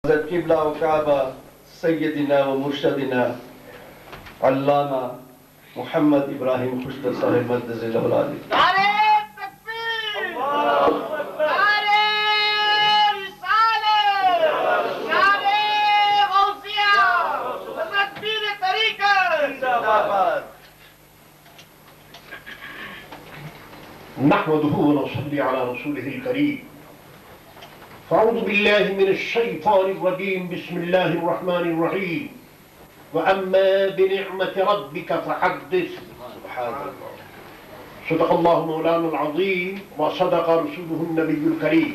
حضرت قبلہ و کعبہ سیدنا و مرشدنا علامہ محمد ابراہیم خوشتر صاحب مدد العالی. نعرہ تکبیر! نعرہ رسالت! نعرہ غوثیہ! حضرت پیر طریقت! نحمده ونصلي على رسوله الكريم. فأعوذ بالله من الشيطان الرجيم. بسم الله الرحمن الرحيم. وأما بنعمة ربك فحدث. سبحان اللہ. صدق الله مولانا العظيم وصدق رسوله النبي الكريم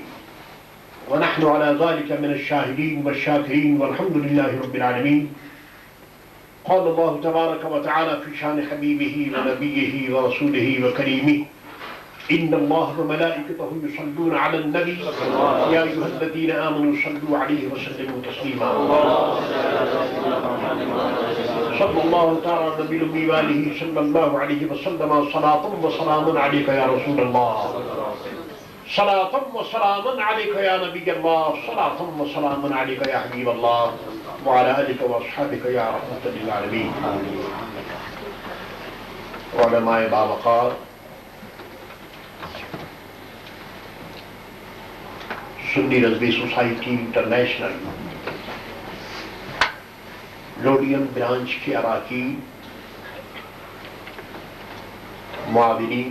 ونحن على ذلك من الشاهدين والشاكرين والحمد لله رب العالمين. قال الله تبارك وتعالى في شان حبيبه ونبيه ورسوله وكريمه: إن الله وملائكته يصلون على النبي يا أيها الذين آمنوا صلوا عليه وسلموا تسليما. صلى الله تعالى على النبي الأمي وآله صلى الله عليه وسلم. صلاة وسلام عليك يا رسول الله. صلاة وسلام عليك يا نبي الله. صلاة وسلام عليك يا حبيب الله وعلى آلك وأصحابك يا رحمة للعالمين. علماء باوقار، سنی Rizvi society international Lodin branch کے اراکین، معاونین،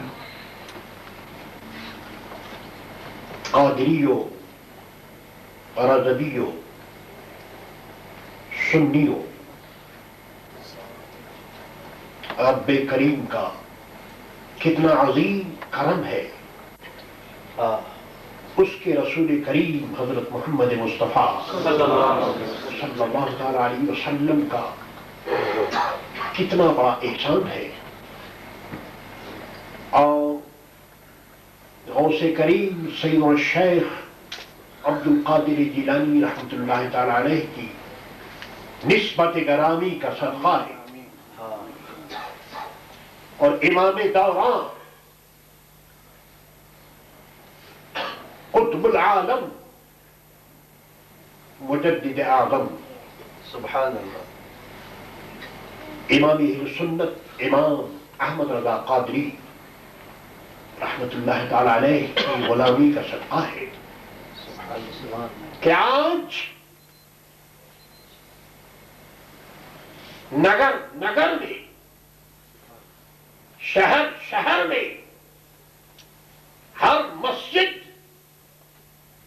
قادریوں، رضویوں، سنیوں، رب کریم کا کتنا عظیم کرم ہے اس کے رسول کریم حضرت محمد مصطفیٰ صلی اللہ تعالی علیہ وسلم کا کتنا بڑا احسان ہے. اور غوث کریم سید الشیخ عبد القادر جیلانی رحمۃ اللہ تعالی علیہ کی نسبت گرامی کا صدقہ ہے. اور امام دوران قطب العالم مجدد اعظم سبحان اللہ. امام اہل سنت امام احمد رضا قادری رحمت اللہ تعالی علیہ کی غلامی کا صدقہ ہے کہ آج نگر میں، شہر میں ہر مسجد،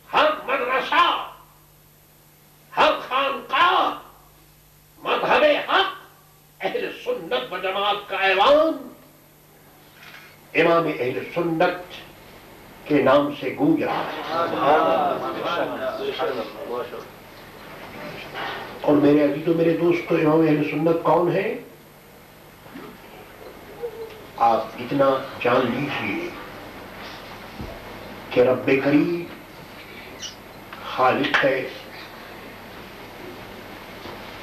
ہر مدرسہ، ہر خانقاہ مذہب حق اہل سنت و جماعت کا ایوان امام اہل سنت کے نام سے گونج رہا ہے. اور میرے عزیزو، میرے دوستو، امام اہل سنت کون ہے؟ آپ اتنا جان لیجیے کہ رب کریم خالق ہے،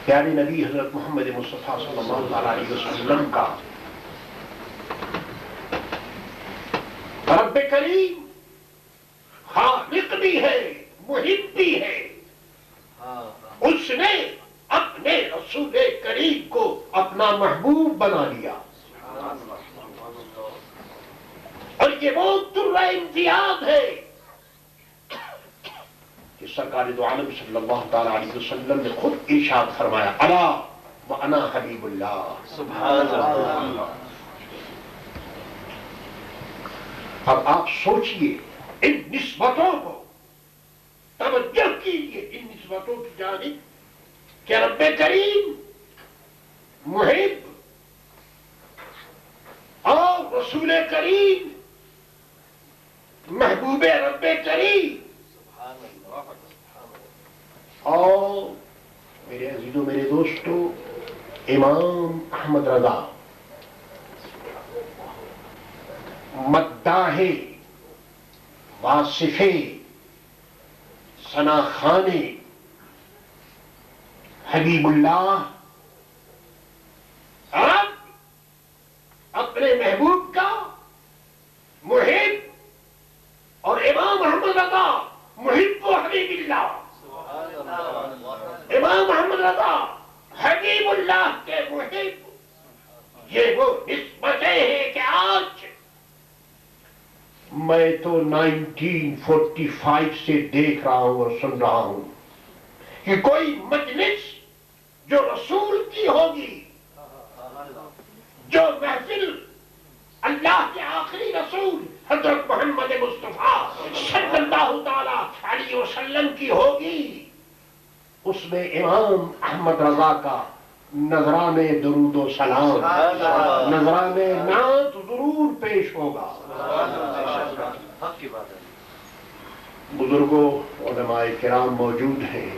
پیارے نبی حضرت محمد مصطفیٰ صلی اللہ علیہ وسلم کا رب کریم خالق بھی ہے، محب بھی ہے. اس نے اپنے رسول کریم کو اپنا محبوب بنا لیا. اور یہ وہ درہ امتیاز ہے کہ سرکار دو عالم صلی اللہ تعالی علیہ وسلم نے خود ارشاد فرمایا: الا وانا حبیب اللہ. سبحان اللہ. اب آپ سوچئے ان نسبتوں کو، توجہ کیجئے ان نسبتوں کی جانب کہ رب کریم محب اور رسول کریم محبوب رب کریم. اور میرے عزیزوں، میرے دوستو، امام احمد رضا مداح، واصف، ثناخوان حبیب اللہ آپ اپنے محبوب کا محب، اور امام احمد رضا محب و حبیب اللہ. رضا حبیب اللہ کے محب، یہ وہ نسبتیں ہیں کہ آج میں تو 1945 سے دیکھ رہا ہوں اور سن رہا ہوں کہ کوئی مجلس جو رسول کی ہوگی، جو محفل اللہ کے آخری رسول حضرت محمد مصطفیٰ صلی اللہ تعالی علیہ وسلم کی ہوگی، اس میں امام احمد رضا کا نذرانے درود و سلام، نذرانے نعت ضرور پیش ہوگا۔ بزرگوں، علماء کرام موجود ہیں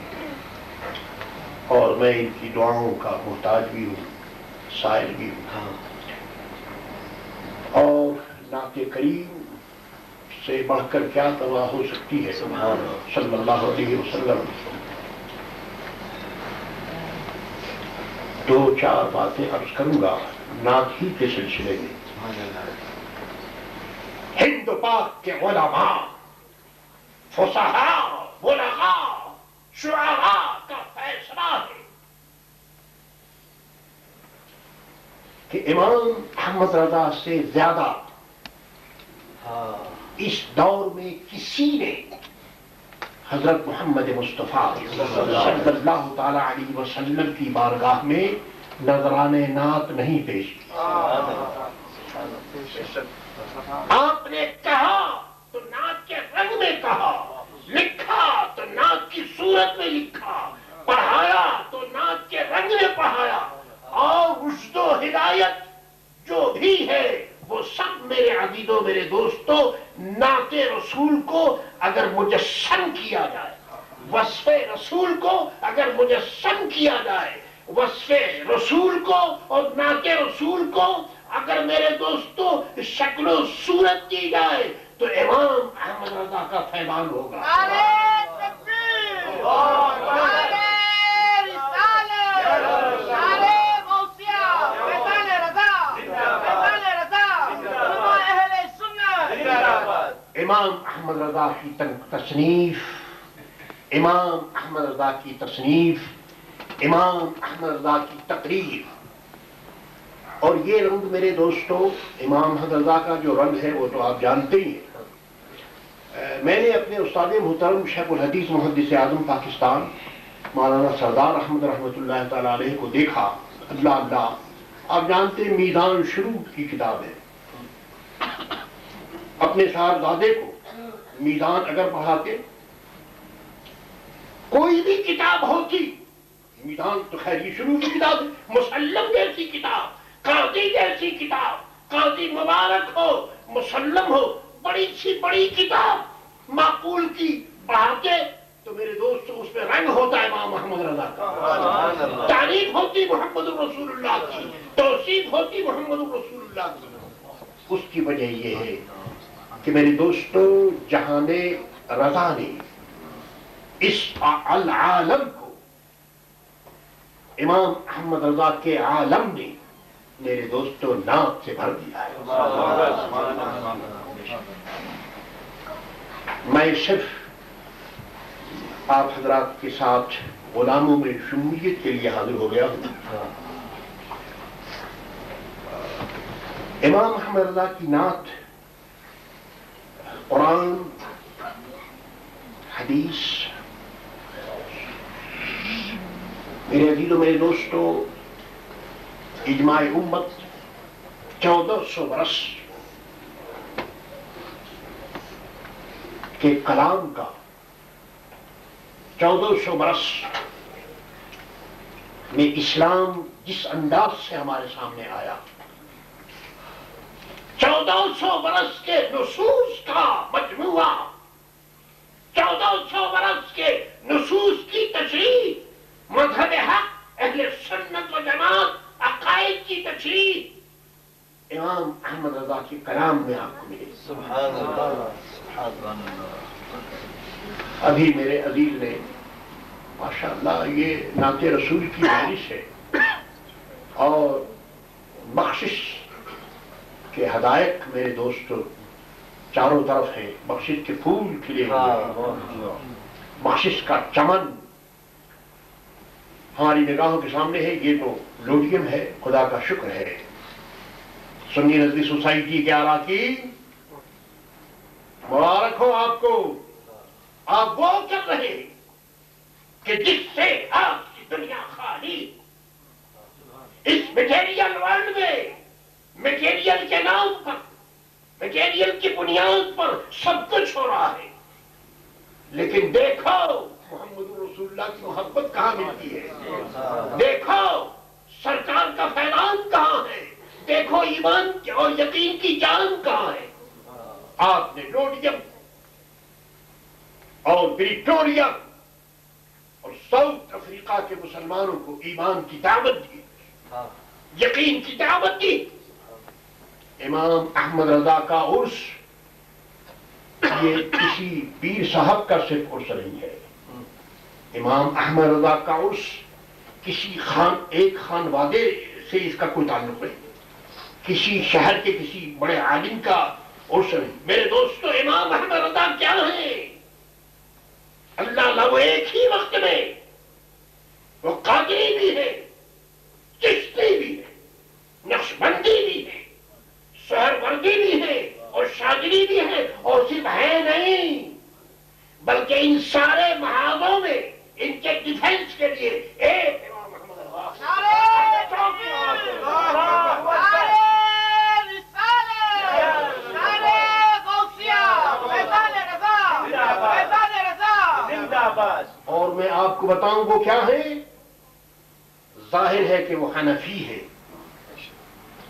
اور میں ان کی دعاؤں کا محتاج بھی ہوں، سائل بھی ہوں، اور نعت کریم سے بڑھ کر کیا دعا ہو سکتی ہے صلی اللہ علیہ وسلم۔ دو چار باتیں عرض کروں گا نعت ہی کے سلسلے میں۔ ہند پاک کے علماء، فصحاء، بلغاء، شعراء کا فیصلہ ہے کہ امام احمد رضا سے زیادہ اس دور میں کسی نے حضرت محمد مصطفیٰ صلی اللہ تعالی علیہ وسلم کی بارگاہ میں نذران نعت نہیں پیش کی۔ آپ نے کہا تو نعت کے رنگ میں کہا، لکھا تو نعت کی صورت میں لکھا، پڑھایا تو نعت کے رنگ میں پڑھایا، اور رشد و ہدایت جو بھی ہے وہ سب میرے عزیزوں، میرے دوستوں، نعت رسول کو اگر مجسم کیا جائے، وصف رسول کو اگر مجسم کیا جائے، وصف رسول کو اور نعت رسول کو اگر میرے دوستوں شکل و صورت کی جائے تو امام احمد رضا کا فیضان ہوگا۔ نعرہ تکبیر، نعرہ رسالت، نعرہ غوثیہ، فیضان رضا، فیضان رضا، علماء اہل سنت۔ امام احمد رضا کی تصنیف، امام احمد رضا کی تصنیف، امام احمد رضا کی تقریر، اور یہ رنگ میرے دوستوں، امام احمد رضا کا جو رنگ ہے وہ تو آپ جانتے ہی ہیں۔ میں نے اپنے استاد محترم شیخ الحدیث محدث اعظم پاکستان مولانا سردار احمد رحمۃ اللہ تعالی علیہ کو دیکھا، اللہ اللہ، آپ جانتے ہیں میزان شروع کی کتاب ہے، اپنے صاحبزادے کو میزان اگر پڑھاتے، کوئی بھی کتاب ہوتی، میزان تو خیر یہ شروع کی کتاب ہے، مسلم جیسی کتاب، قاضی جیسی کتاب، قاضی مبارک ہو، مسلم ہو، بڑی سی بڑی کتاب معقول کی پڑھاتے تو میرے دوست اس میں رنگ ہوتا ہے امام محمد رضا کا، تعریف ہوتی محمد رسول اللہ کی، توصیف ہوتی محمد رسول اللہ کی۔ اس کی وجہ یہ ہے کہ میرے دوستوں، جہان رضا نے اس العالم کو امام احمد رضا کے عالم نے میرے دوستوں نعت سے بھر دیا ہے۔ میں صرف آپ حضرات کے ساتھ غلاموں میں شمولیت کے لیے حاضر ہو گیا ہوں۔ امام احمد رضا کی نعت قرآن، حدیث، میرے عزیزوں، میرے دوستوں، اجماع امت 1400 برس کے کلام کا، 1400 برس میں اسلام جس انداز سے ہمارے سامنے آیا، 1400 برس کے نصوص کا مجموعہ، 1400 برس کے نصوص کی تشریح، مذہب حق، اہل سنت و جماعت، عقائد کی تشریح امام احمد رضا کے کلام میں آپ کو ملے۔ سبحان اللہ، سبحان اللہ۔ ابھی میرے عزیز نے ماشاءاللہ یہ نعت رسول کی بارش ہے اور بخشش کے ہدایت میرے دوستوں چاروں طرف ہیں، بخشش کے پھول کھلے ہوئے ہیں، بخشش کا چمن ہماری نگاہوں کے سامنے ہے، یہ تو لوڈیم ہے، خدا کا شکر ہے۔ سنی نظری سوسائٹی کے اراکین، مبارک ہو آپ کو، آپ وہ کر رہے ہیں کہ جس سے آپ کی دنیا خالی، اس میٹیریل ورلڈ میں میٹیریل کے نام پر، میٹیریل کی بنیاد پر سب کچھ ہو رہا ہے، لیکن دیکھو محمد رسول اللہ کی محبت کہاں ملتی ہے، دیکھو سرکار کا فیضان کہاں ہے، دیکھو ایمان اور یقین کی جان کہاں ہے۔ آپ نے لوڈیم اور بریٹوریا اور ساؤتھ افریقہ کے مسلمانوں کو ایمان کی دعوت دی، یقین کی دعوت دی۔ امام احمد رضا کا عرس یہ کسی پیر صاحب کا صرف عرس نہیں ہے، امام احمد رضا کا عرس کسی ایک خانوادے سے اس کا کوئی تعلق نہیں، کسی شہر کے کسی بڑے عالم کا عرس نہیں۔ میرے دوستو، امام احمد رضا کیا ہیں؟ اللہ اللہ، وہ ایک ہی وقت میں وہ قادری بھی ہے، چشتی بھی ہے، نقشبندی بھی ہے، سہروردی بھی ہے اور شاذلی بھی ہے، اور صرف ہے نہیں بلکہ ان سارے محاذوں میں ان کے ڈیفنس کے لیے ایک امام احمد رضا۔ اور میں آپ کو بتاؤں وہ کیا ہے؟ ظاہر ہے کہ وہ حنفی ہے،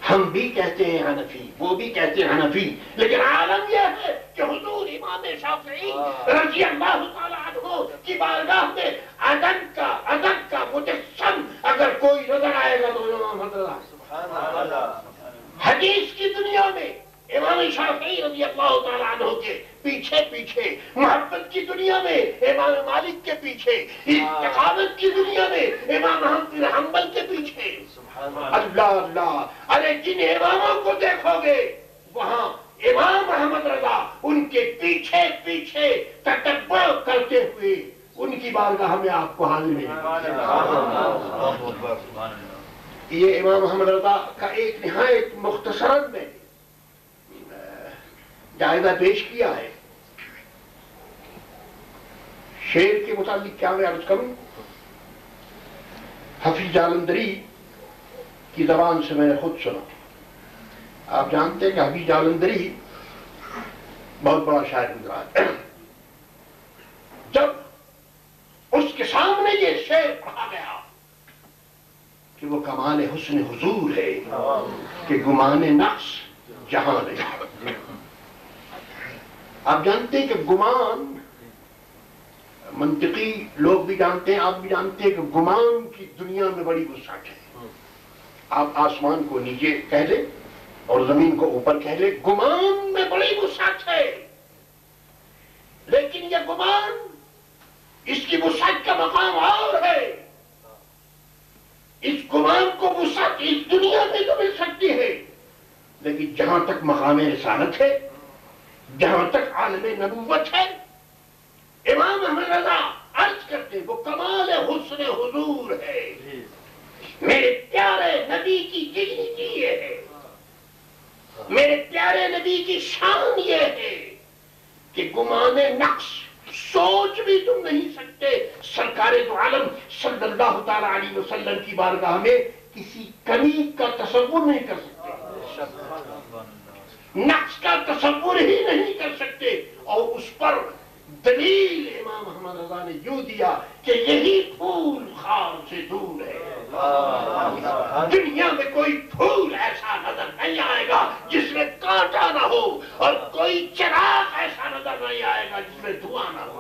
ہم بھی کہتے ہیں حنفی، وہ بھی کہتے ہیں حنفی، لیکن عالم یہ ہے کہ حضور امام شافعی رضی اللہ تعالی عنہ کی بارگاہ میں ادب کا مجسم اگر کوئی نظر آئے گا تو امام حضرت۔ حدیث کی دنیا میں امام شافعی رضی اللہ تعالی عنہ کے پیچھے پیچھے، محبت کی دنیا میں امام مالک کے پیچھے، استقامت کی دنیا میں امام احمد بن حنبل کے پیچھے۔ اللہ اللہ، ارے جن اماموں کو دیکھو گے وہاں امام احمد رضا ان کے پیچھے پیچھے تتبع کرتے ہوئے ان کی بارگاہ میں آپ کو حاضر ملے گا۔ یہ امام احمد رضا کا ایک نہایت مختصراً میں جائزہ پیش کیا ہے۔ شعر کے متعلق کیا میں عرض کروں؟ حفیظ جالندری کی زبان سے میں نے خود سنا۔ آپ جانتے ہیں کہ حفیظ جالندری بہت بڑا شاعر گزرا ہے۔ جب اس کے سامنے یہ شعر پڑھا گیا کہ وہ کمال حسن حضور ہے کہ گمان نقص جہاں نہیں۔ آپ جانتے ہیں کہ گمان، منطقی لوگ بھی جانتے ہیں، آپ بھی جانتے ہیں کہ گمان کی دنیا میں بڑی وسعت ہے۔ آپ آسمان کو نیچے کہہ لیں اور زمین کو اوپر کہہ لیں، گمان میں بڑی وسعت ہے، لیکن یہ گمان، اس کی وسعت کا مقام اور ہے۔ اس گمان کو وسعت اس دنیا میں تو مل سکتی ہے، لیکن جہاں تک مقام رسالت ہے، جہاں تک عالم نبوت ہے، امام احمد رضا عرض کرتے وہ کمال حسن حضور ہے۔ میرے پیارے نبی کی ڈگنیٹی یہ ہے، میرے پیارے نبی کی شان یہ ہے کہ گمان نقص سوچ بھی تم نہیں سکتے سرکار دو عالم صلی اللہ تعالی علیہ وسلم کی بارگاہ میں کسی کمی کا تصور نہیں کر سکتے، نقص کا تصور ہی نہیں کر سکتے۔ اور اس پر دلیل امام احمد رضا نے یوں دیا کہ یہی پھول خار سے دور ہے۔ دنیا میں کوئی پھول ایسا نظر نہیں آئے گا جس میں کانٹا نہ ہو، اور کوئی چراغ ایسا نظر نہیں آئے گا جس میں دھواں نہ ہو۔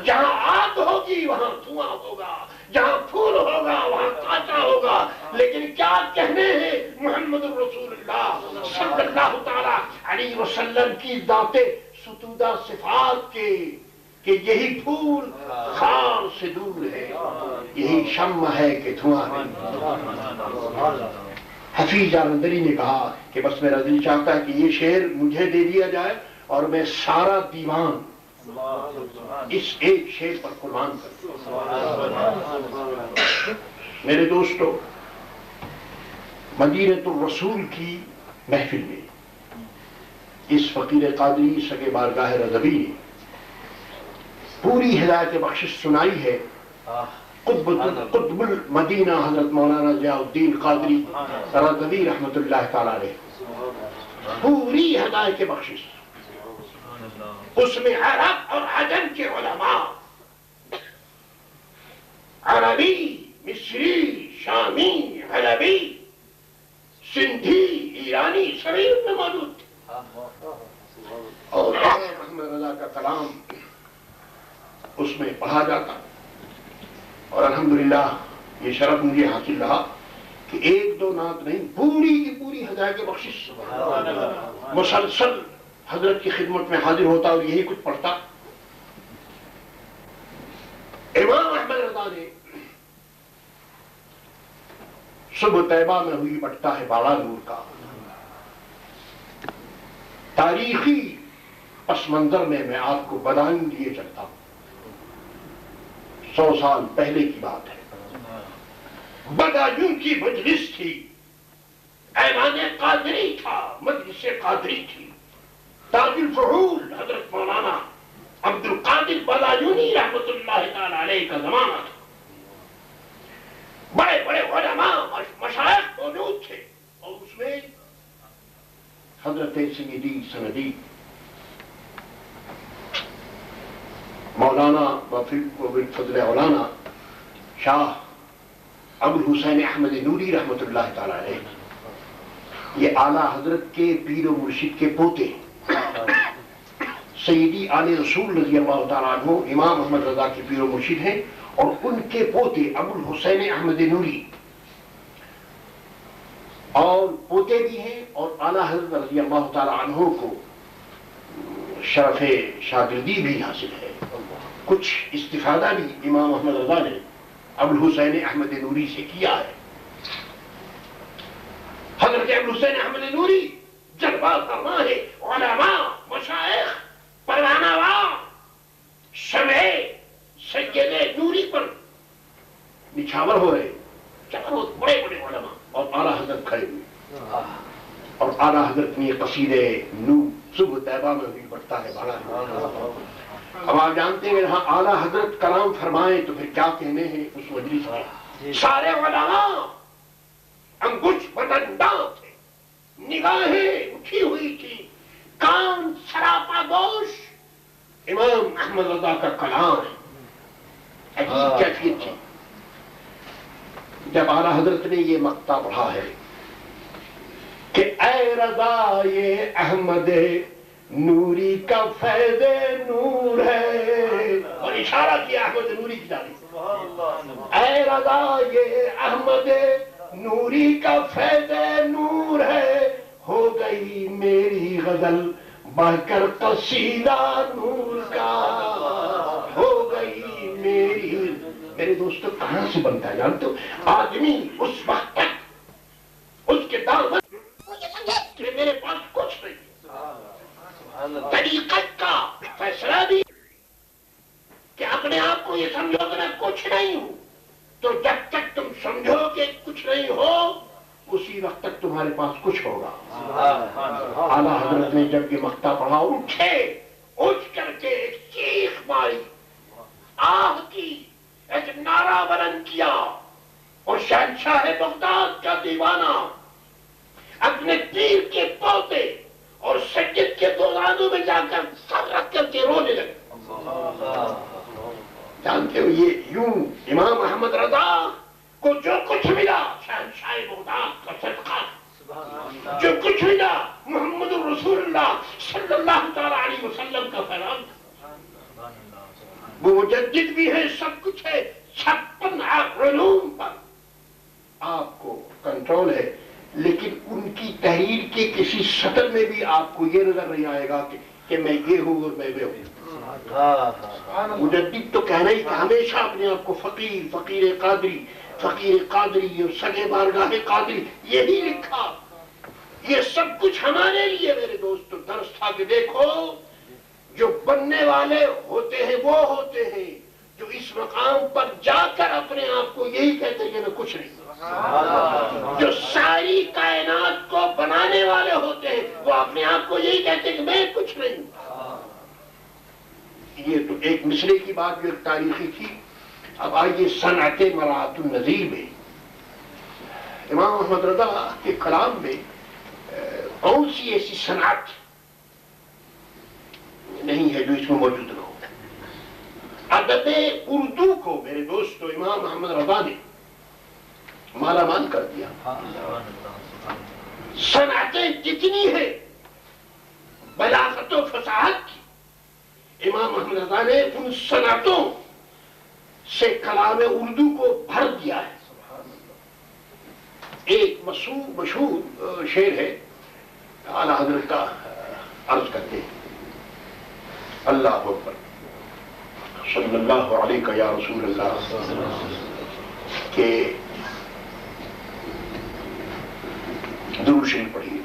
جہاں آگ ہوگی وہاں دھواں ہوگا، جہاں پھول ہوگا وہاں کانٹا ہوگا، لیکن کیا کہنے ہیں محمد رسول اللہ صلی اللہ تعالی علیہ وسلم کی ذات ستودہ صفات کے کہ یہی پھول خار سے دور ہے، یہی شمع ہے کہ دھواں نہیں۔ حفیظ جالندری نے کہا کہ بس میرا دل چاہتا ہے کہ یہ شعر مجھے دے دیا جائے اور میں سارا دیوان اس ایک شعر پر قربان کر. میرے دوستو، مدینۃ الرسول کی محفل میں اس فقیر قادری سگے بارگاہ رضوی نے پوری ہدایت بخشش سنائی ہے. قطب المدینہ حضرت مولانا ضیاء الدین قادری رضوی رحمۃ اللہ تعالی علیہ، پوری ہدایت بخشش. اس میں عرب اور عجم کے علماء، عربی، مصری، شامی، حلبی، سندھی، ایرانی سبھی ان میں موجود تھے. اور محمد رضا کا کلام اس میں پڑھا جاتا. اور الحمدللہ یہ شرف مجھے حاصل رہا کہ ایک دو نعت نہیں، پوری کی پوری ہدایت بخشش مسلسل حضرت کی خدمت میں حاضر ہوتا اور یہی کچھ پڑھتا. امام احمد رضا نے صبح طیبہ میں ہوئی بٹتا ہے بالا نور کا تاریخی پس منظر میں آپ کو بدان لیے چلتا ہوں. 100 سال پہلے کی بات ہے. بدایوں کی مجلس تھی، ایوان قادری تھا، مجلس قادری تھی. تاج الفحول حضرت مولانا عبد القادر بدایونی رحمت اللہ تعالی علیہ کا زمانہ تھا. بڑے بڑے علماء مشائخ موجود تھے اور اس میں حضرت سیدی سندی مولانا وبالفضل مولانا شاہ ابو الحسین احمد نوری رحمت اللہ تعالی علیہ، یہ اعلیٰ حضرت کے پیر و مرشد کے پوتے سیدی آل رسول رضی اللہ تعالیٰ عنہ امام احمد رضا کے پیر و مرشد ہیں، اور ان کے پوتے ابو الحسین احمد نوری اور پوتے بھی ہیں، اور اعلیٰ حضرت رضی اللہ تعالیٰ عنہ کو شرف شاگردی بھی حاصل ہے. کچھ استفادہ بھی امام احمد رضا نے ابو الحسین احمد نوری سے کیا ہے. حضرت ابو الحسین احمد نوری جلوہ فرما ہے، علماء، مشائخ، پروانہ وار، شمع سید نوری پر نچھاور ہو رہے. بہت بڑے بڑے علماء اور اعلیٰ حضرت کھڑے ہوئے، اور اعلیٰ حضرت نے یہ قصیدے نور صبح طیبہ میں بھی بڑھتا ہے بالا. اب آپ جانتے ہیں یہاں اعلیٰ حضرت کلام فرمائیں تو پھر کیا کہنے ہیں اس مجلس کے. سارے علماء انگوش بدنداں تھے، نگاہیں اٹھی ہوئی تھی، کان سراپا گوش. امام احمد رضا کا کلام ہے، عجیب کیفیت تھی. جب اعلیٰ حضرت نے یہ مقطع پڑھا ہے کہ اے رضا یہ احمد نوری کا فیض نور ہے، اور اشارہ کیا احمد نوری کی جانب. اے رضا یہ احمد نوری کا فیض نور ہے، ہو گئی میری غزل بڑھ کر قصیدہ نور کا، ہو گئی میری. میرے دوستو کہاں سے بنتا ہے جانتے ہو؟ آدمی اس وقت تک اس کے دامن کہ میرے پاس کچھ نہیں، طریقت کا فیصلہ بھی کہ اپنے آپ کو یہ سمجھو کہ میں کچھ نہیں ہوں. تو جب تک تم سمجھو کہ کچھ نہیں ہو اسی وقت تک تمہارے پاس کچھ ہوگا. اعلیٰ حضرت نے جب یہ مقطع پڑھا اٹھے، اٹھ کر کے ایک چیخ ماری، آہ کی، ایک نعرہ بلند کیا، اور شہنشاہ بغداد کا دیوانہ اپنے پیر کے پوتے اور سید کے دولانوں میں جا کر سر رکھ کر کے رونے لگے. جانتے ہو یہ یوں امام احمد رضا کو جو کچھ ملا شہنشاہ بغداد کا صدقہ، جو کچھ ملا محمد الرسول اللہ صلی اللہ تعالی علیہ وسلم کا فیضان. وہ مجدد بھی ہے، سب کچھ ہے، 56 علوم پر آپ کو کنٹرول ہے، لیکن ان کی تحریر کے کسی سطر میں بھی آپ کو یہ نظر نہیں آئے گا کہ میں یہ ہوں اور میں وہ ہوں. مجدد تو کہنا ہی کہ ہمیشہ اپنے آپ کو فقیر قادری اور سگے بارگاہ قادری یہی لکھا. یہ سب کچھ ہمارے لیے میرے دوستو درس تھا کہ دیکھو جو بننے والے ہوتے ہیں وہ ہوتے ہیں جو اس مقام پر جا کر اپنے آپ کو یہی کہتے ہیں کہ میں کچھ نہیں. جو ساری کائنات کو بنانے والے ہوتے ہیں وہ اپنے آپ کو یہی کہتے ہیں کہ میں کچھ نہیں ہوں. یہ تو ایک مصرے کی بات جو ایک تاریخی تھی. اب آئیے صنعت مراعات النظیر میں امام احمد رضا کے کلام میں کون سی ایسی صنعت نہیں ہے جو اس میں موجود نہ ہو. ادب اردو کو میرے دوستو امام احمد رضا نے مالا مال کر دیا. صنعتیں جتنی ہیں بلاغت و فصاحت کی امام احمد رضا نے ان صنعتوں سے کلام اردو کو بھر دیا ہے. ایک مشہور شعر ہے اعلیٰ حضرت کا عرض کرتے ہیں اللہ اکبر صلی اللہ علیہ یا رسول اللہ کہ درود شریف پڑھیے.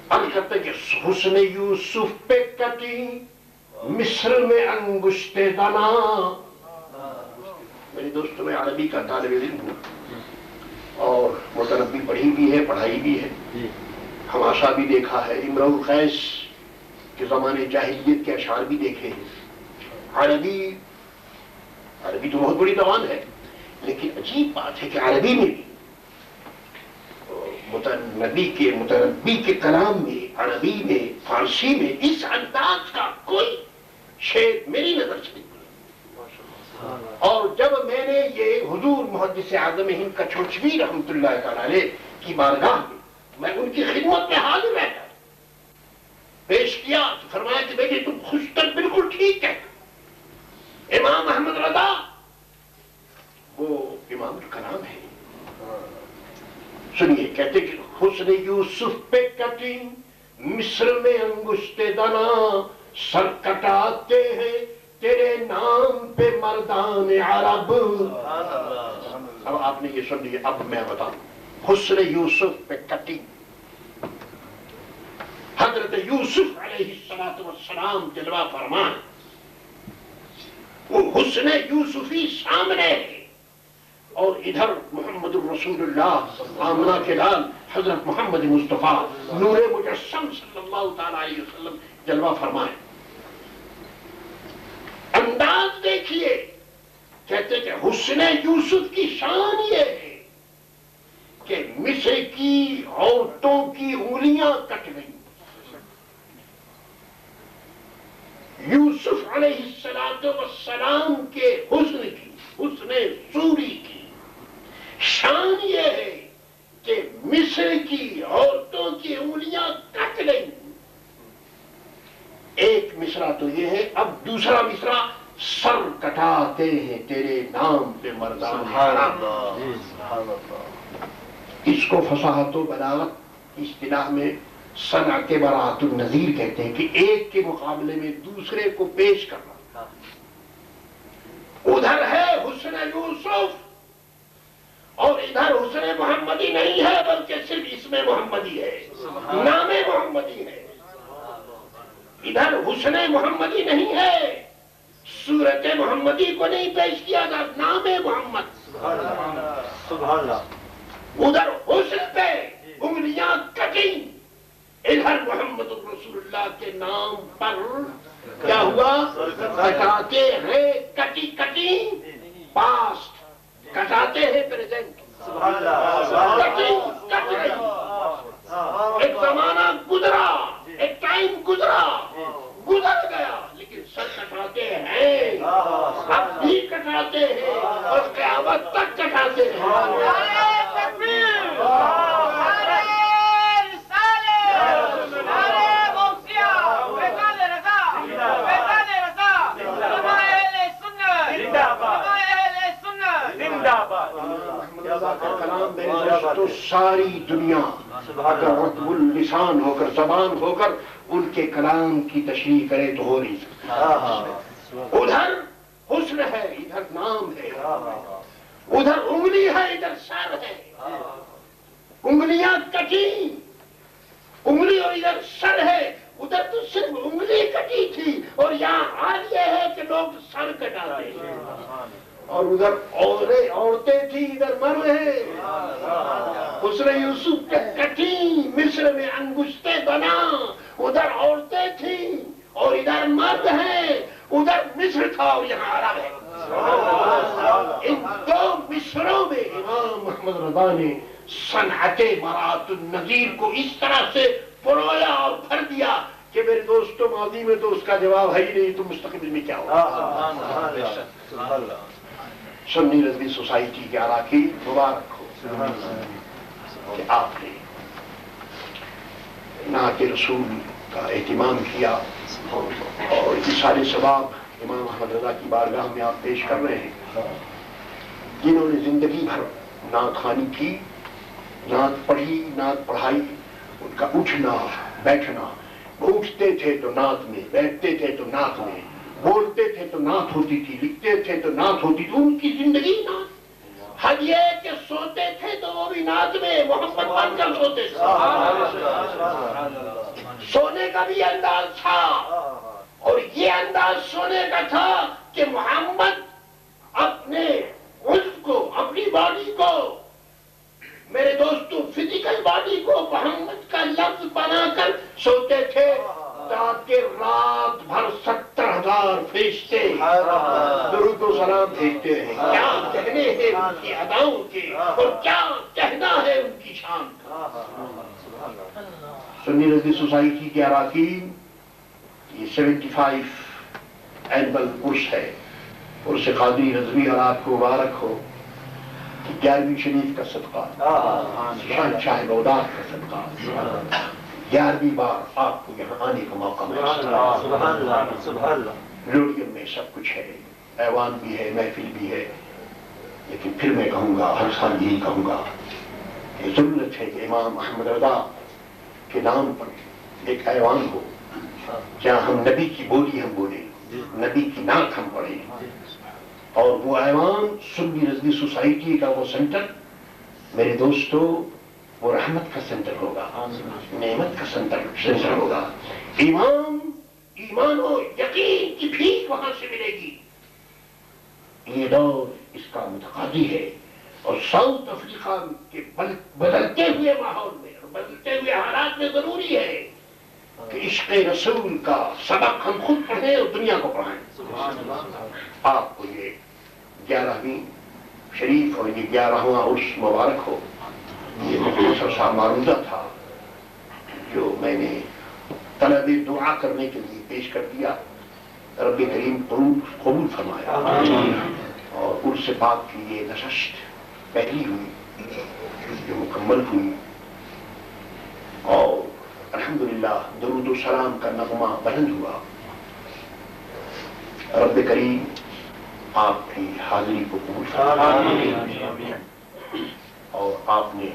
عرض کرتے کہ حسن یوسف پہ کٹی مصر میں انگشت دنا. میرے دوستوں میں عربی کا طالب علم ہوں اور متنبی پڑھی بھی ہے پڑھائی بھی ہے. ہماشا بھی دیکھا ہے امرؤ القیس کے زمانے جاہلیت کے اشعار بھی دیکھے ہیں. عربی تو بہت بڑی زبان ہے لیکن عجیب بات ہے کہ عربی میں بھی متنبی کے کلام میں عربی میں فارسی میں اس انداز کا کوئی شعر میری نظر سے نہیں پڑا. اور جب میں نے یہ حضور محدث اعظم ہند کا چھوچوی رحمۃ اللہ تعالی علیہ کی بارگاہ میں ان کی خدمت میں حاضر رہ کر پیش کیا تو فرمایا کہ بیٹے تم خوش تک بالکل ٹھیک ہے. امام احمد رضا وہ امام الکلام ہے. سنیے کہتے کہ حسن یوسف پہ کٹی مصر میں انگشت دنا سر کٹاتے ہیں تیرے نام پہ مردان عرب. اب آپ نے یہ سن لیا. اب میں بتاؤں حسن یوسف پہ کٹی حضرت یوسف علیہ السلام جلوہ فرمان وہ حسن یوسفی سامنے ہے اور ادھر محمد الرسول اللہ آمنہ کے لال حضرت محمد مصطفیٰ نور مجسم صلی اللہ تعالی علیہ وسلم جلوہ فرمائے. انداز دیکھیے کہتے کہ حسن یوسف کی شان یہ ہے کہ مصر کی عورتوں کی انگلیاں کٹ گئیں. یوسف علیہ السلام کے حسن کی حسن سوری کی شان یہ ہے کہ مصر کی عورتوں کی انگلیاں کٹ گئیں. ایک مصرع تو یہ ہے. اب دوسرا مصرع سر کٹاتے ہیں تیرے نام پہ مردان. اس کو فصاحت و بلاغت اصطلاح میں صنعت براعت النظیر کہتے ہیں کہ ایک کے مقابلے میں دوسرے کو پیش کرنا. ادھر ہے حسن یوسف اور ادھر حسن محمدی نہیں ہے بلکہ صرف اسم محمدی ہے نام محمدی ہے. ادھر حسن محمدی نہیں ہے صورت محمدی کو نہیں پیش کیا جا نام محمد. سبحان اللہ. ادھر حسن پہ انگلیاں کٹیں ادھر محمد الرسول اللہ کے نام پر کیا ہوا کٹاتے ہیں کٹی کٹی پاسٹ کٹاتے ہیں پریزنٹ. کٹی کٹ گئی. ایک زمانہ گزرا ایک ٹائم گزرا گزر گیا لیکن سر کٹاتے ہیں اب بھی کٹاتے ہیں اور قیامت تک کٹاتے ہیں. تو ساری دنیا اگر رطب اللسان ہو کر زبان ہو کر ان کے کلام کی تشریح کرے تو ہو نہیں سکتا. ادھر حسن ہے ادھر نام ہے ادھر انگلی ہے ادھر سر ہے. انگلیاں کٹی، انگلی اور ادھر سر ہے، ادھر تو صرف انگلی کٹی تھی اور یہاں حال یہ ہے کہ لوگ سر کٹاتے ہیں، اور ادھر عورتیں تھی، ادھر مرد ہیں۔ حسن یوسف کے کٹی، مصر میں انگشتے بنا، ادھر عورتیں تھیں اور ادھر مرد ہیں، ادھر مصر تھا اور یہاں عرب ہے۔ ان دو مصروں میں امام محمد رضا نے صنعت مرات النظیر کو اس طرح سے پرویا اور بھر دیا کہ میرے دوستوں ماضی میں تو اس کا جواب ہے ہی نہیں، تو مستقبل میں کیا ہوگا؟ سنی رضوی سوسائٹی کے اراکین مبارک ہو کہ آپ نے نعت رسول کا اہتمام کیا اور یہ سارے ثواب امام احمد رضا کی بارگاہ میں آپ پیش کر رہے ہیں، جنہوں نے زندگی بھر نعت خوانی کی، نعت پڑھی، نعت پڑھائی، ان کا اٹھنا بیٹھنا، وہ اٹھتے تھے تو نعت میں، بیٹھتے تھے تو نعت میں، بولتے تھے تو نعت ہوتی تھی، لکھتے تھے تو نعت ہوتی تھی، ان کی زندگی نعت۔ حد یہ کہ سوتے تھے تو وہ بھی نعت میں محمد بن کر سوتے تھے۔ سونے کا بھی انداز تھا اور یہ انداز سونے کا تھا کہ محمد اپنے عضو کو، اپنی باڈی کو، میرے دوستوں فزیکل باڈی کو محمد کا لفظ بنا کر سوتے تھے تاکہ رات بھر 70,000 فرشتے درود و سلام بھیجتے رہے۔ کیا کہنے ہیں ان کی اداؤں کے اور کیا کہنا ہے ان کی شان کا۔ سنی رضوی سوسائٹی کے اراکین، یہ 75 اینول عرس ہے، عرس قادری رضوی، اور آپ کو مبارک ہو کہ 11ویں شریف کا صدقہ، شہنشاہ بغداد کا صدقہ، 11ویں بار آپ کو یہاں آنے کا موقع ملا۔ لوڈیم میں سب کچھ ہے، ایوان بھی ہے، محفل بھی ہے، لیکن پھر میں کہوں گا، ہر سال یہی کہوں گا کہ ضرورت ہے کہ امام احمد رضا کے نام پر ایک ایوان ہو جہاں ہم نبی کی بولی ہم بولیں، نبی کی نعت ہم پڑھیں، اور وہ ایوان سنی رضوی سوسائٹی کا وہ سینٹر میرے دوستو وہ رحمت کا سینٹر ہوگا، نعمت کا سینٹر ہوگا۔ ایمان و یقین کی بھیک وہاں سے ملے گی۔ یہ دور اس کا متقاضی ہے، اور ساؤتھ افریقہ کے بدلتے ہوئے ماحول میں اور بدلتے ہوئے حالات میں ضروری ہے کہ عشق رسول کا سبق ہم خود پڑھیں اور دنیا کو پڑھائیں۔ آپ کو یہ 11ویں شریف اور یہ 11واں عرس مبارک ہو۔ یہ مختصر سا معروضہ تھا جو میں نے طلب دعا کرنے کے لیے پیش کر دیا، رب کریم قبول فرمایا، اور عرس پاک کی یہ نشست پہلی ہوئی جو مکمل ہوئی، اور الحمدللہ درود و سلام کا نغمہ بلند ہوا۔ رب کریم آپ کی حاضری کو قبول فرمائے، اور آپ نے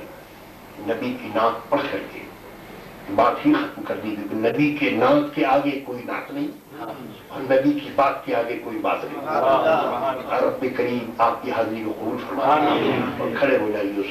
نبی کی نعت پڑھ کر کے بات ہی ختم کر دی، کیونکہ نبی کے نعت کے آگے کوئی نعت نہیں اور نبی کی بات کے آگے کوئی بات نہیں۔ رب کریم آپ کی حاضری کو قبول فرمائے، اور کھڑے ہو جائیے۔